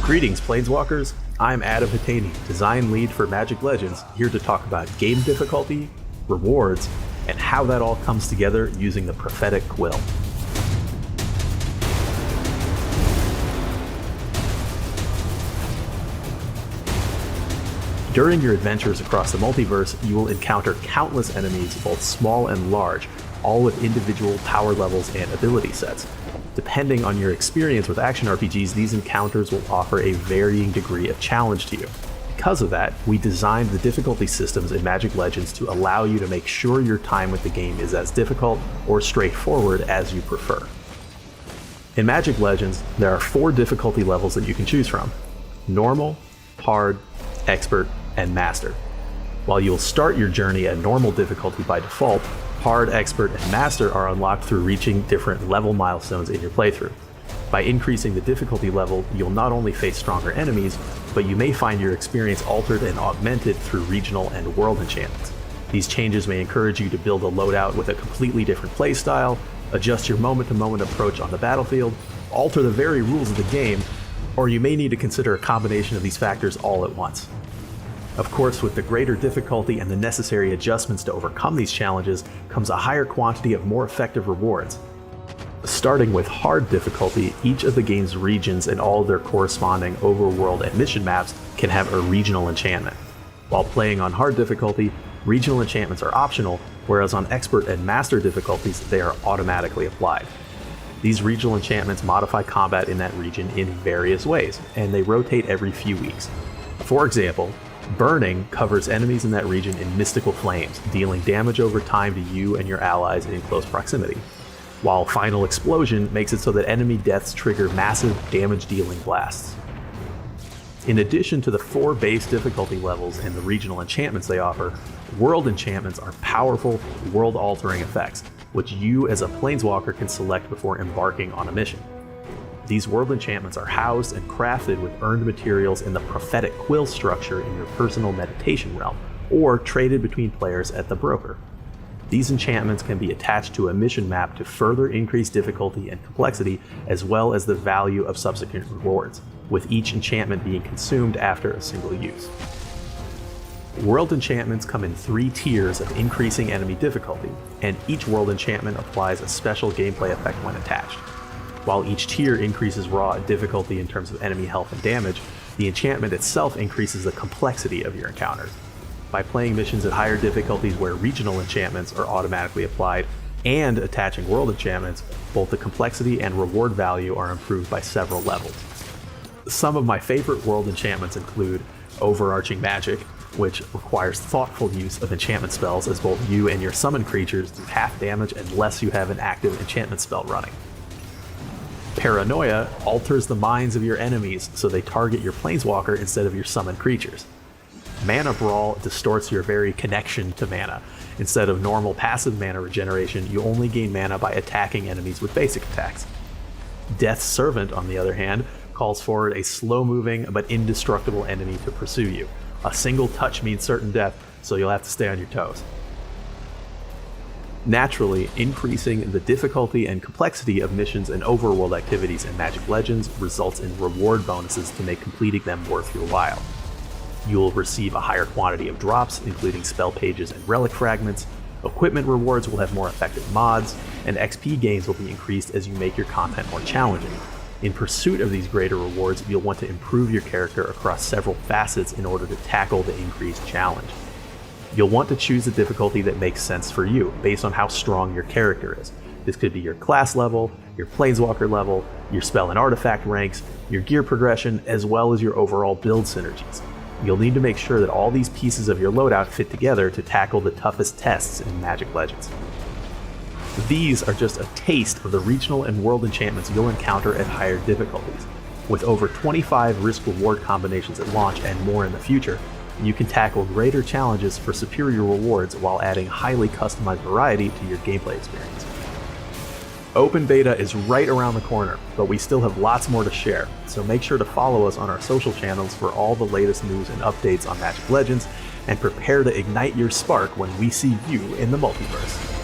Greetings, Planeswalkers. I'm Adam Hatani, design lead for Magic Legends, here to talk about game difficulty, rewards, and how that all comes together using the Prophetic Quill. During your adventures across the multiverse, you will encounter countless enemies, both small and large, all with individual power levels and ability sets. Depending on your experience with action RPGs, these encounters will offer a varying degree of challenge to you. Because of that, we designed the difficulty systems in Magic Legends to allow you to make sure your time with the game is as difficult or straightforward as you prefer. In Magic Legends, there are 4 difficulty levels that you can choose from: Normal, Hard, Expert, and Master. While you'll start your journey at normal difficulty by default, Hard, Expert, and Master are unlocked through reaching different level milestones in your playthrough. By increasing the difficulty level, you'll not only face stronger enemies, but you may find your experience altered and augmented through regional and world enchantments. These changes may encourage you to build a loadout with a completely different playstyle, adjust your moment-to-moment approach on the battlefield, alter the very rules of the game, or you may need to consider a combination of these factors all at once. Of course, with the greater difficulty and the necessary adjustments to overcome these challenges comes a higher quantity of more effective rewards. Starting with Hard difficulty, each of the game's regions and all of their corresponding overworld and mission maps can have a regional enchantment. While playing on Hard difficulty, regional enchantments are optional, whereas on Expert and Master difficulties, they are automatically applied. These regional enchantments modify combat in that region in various ways, and they rotate every few weeks. For example, Burning covers enemies in that region in mystical flames, dealing damage over time to you and your allies in close proximity, while Final Explosion makes it so that enemy deaths trigger massive damage-dealing blasts. In addition to the 4 base difficulty levels and the regional enchantments they offer, world enchantments are powerful, world-altering effects, which you as a Planeswalker can select before embarking on a mission. These world enchantments are housed and crafted with earned materials in the Prophetic Quill structure in your personal meditation realm, or traded between players at the broker. These enchantments can be attached to a mission map to further increase difficulty and complexity, as well as the value of subsequent rewards, with each enchantment being consumed after a single use. World enchantments come in 3 tiers of increasing enemy difficulty, and each world enchantment applies a special gameplay effect when attached. While each tier increases raw difficulty in terms of enemy health and damage, the enchantment itself increases the complexity of your encounters. By playing missions at higher difficulties where regional enchantments are automatically applied, and attaching world enchantments, both the complexity and reward value are improved by several levels. Some of my favorite world enchantments include Overarching Magic, which requires thoughtful use of enchantment spells, as both you and your summoned creatures do half damage unless you have an active enchantment spell running. Paranoia alters the minds of your enemies so they target your Planeswalker instead of your summoned creatures. Mana Brawl distorts your very connection to mana. Instead of normal passive mana regeneration, you only gain mana by attacking enemies with basic attacks. Death's Servant, on the other hand, calls forward a slow-moving but indestructible enemy to pursue you. A single touch means certain death, so you'll have to stay on your toes. Naturally, increasing the difficulty and complexity of missions and overworld activities in Magic Legends results in reward bonuses to make completing them worth your while. You'll receive a higher quantity of drops, including spell pages and relic fragments, equipment rewards will have more effective mods, and XP gains will be increased as you make your content more challenging. In pursuit of these greater rewards, you'll want to improve your character across several facets in order to tackle the increased challenge. You'll want to choose a difficulty that makes sense for you, based on how strong your character is. This could be your class level, your Planeswalker level, your spell and artifact ranks, your gear progression, as well as your overall build synergies. You'll need to make sure that all these pieces of your loadout fit together to tackle the toughest tests in Magic Legends. These are just a taste of the regional and world enchantments you'll encounter at higher difficulties. With over 25 risk-reward combinations at launch and more in the future, you can tackle greater challenges for superior rewards while adding highly customized variety to your gameplay experience. Open beta is right around the corner, but we still have lots more to share, so make sure to follow us on our social channels for all the latest news and updates on Magic Legends, and prepare to ignite your spark when we see you in the multiverse.